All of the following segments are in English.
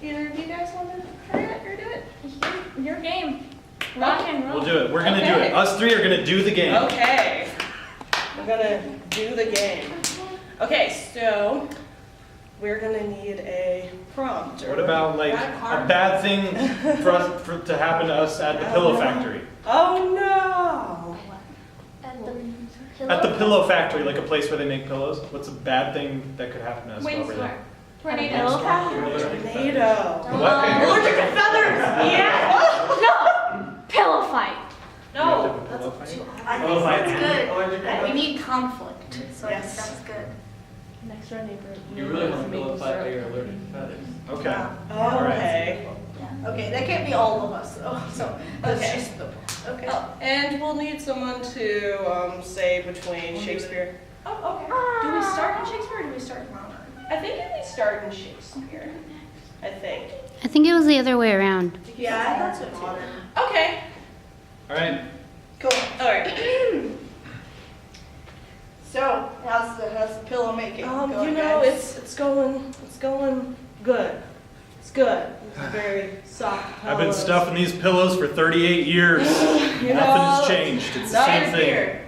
Either of you guys want to try it or do it? Your game. Rock and roll. We'll do it. We're gonna do Okay. it. Us three are gonna do the game. Okay. We're gonna do the game. Okay, so we're gonna need a prompt. What about like a bad thing to happen to us at the Pillow Factory? Oh no! At the Pillow Factory, like a place where they make pillows. What's a bad thing that could happen to us while we're there? Tornado. Tornado. What? Allergic to feathers. Yeah. No! Pillow fight. You have to have a pillow fight? I think that's good. We need conflict, so I think Yes. that's good. Next door neighbor. You really want to pillow fight while you're allergic to feathers. Okay. Okay. Okay, that can't be all of us, though, so that's Okay. just the, okay. And we'll need someone to say between Shakespeare. Oh, okay. Do we start in Shakespeare or do we start in modern? I think we start in Shakespeare. I think. I think it was the other way around. Yeah, I thought so too. Okay. All right. Cool. All right. So, how's the pillow making going, You know, guys? it's going good. It's good. It's very soft. I've been pillows. stuffing these pillows for 38 years. You Nothing know, has changed. It's the not same thing. here.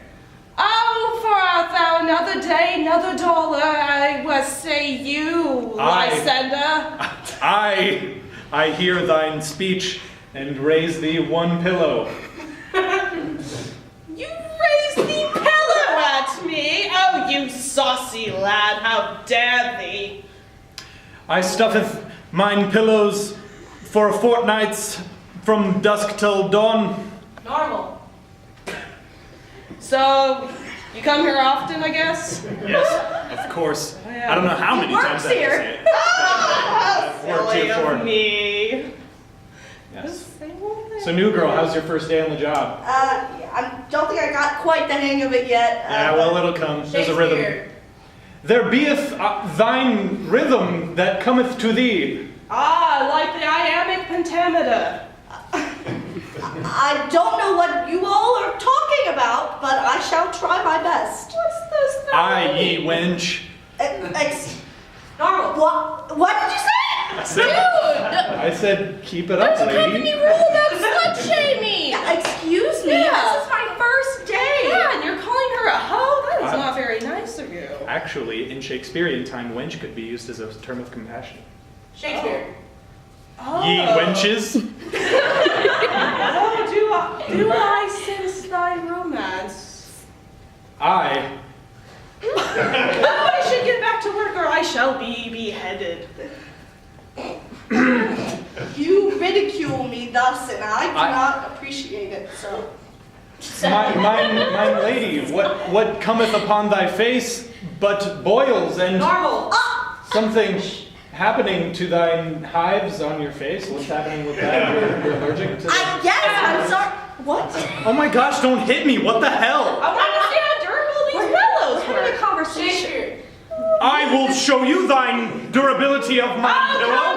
Oh, for thou another day, another dollar, I will say you, Lysander. I hear thine speech and raise thee one pillow. You raise the pillow at me? Oh, you saucy lad, how dare thee? I stuffeth mine pillows for a fortnights from dusk till dawn. Normal. So, you come here often, I guess? Yes, of course. Yeah. I don't know how many works times I have to here. say it. I've worked Silly here for. of me. Yes. Same old thing. So, new girl, how's your first day on the job? I don't think I got quite the hang of it yet. Yeah, well, it'll come. There's a rhythm. Shakespeare. There beeth thine rhythm that cometh to thee. Ah, like the iambic pentameter. I don't know what you all are talking about, but I shall try my best. What's this thing? Aye, ye wench. Normal. What did you say? I said, keep it up, lady. rule about slut shaming. Excuse me. Yeah. This is my first day. Yeah, and you're calling her a hoe? That is not very nice of you. Actually, in Shakespearean time, wench could be used as a term of compassion. Shakespeare. Oh. Ye wenches. Oh, do I sense thy romance? I. Oh, I should get back to work or I shall be beheaded. You ridicule me thus, and I do not appreciate it, so. Mine lady, what cometh upon thy face but boils and Normal. something happening to thine hives on your face? What's happening with that? You're allergic to I guess, I'm sorry. What? Oh my gosh, don't hit me, what the hell? I want to see how durable these pillows Having a were. conversation. I will show you thine durability of my pillow.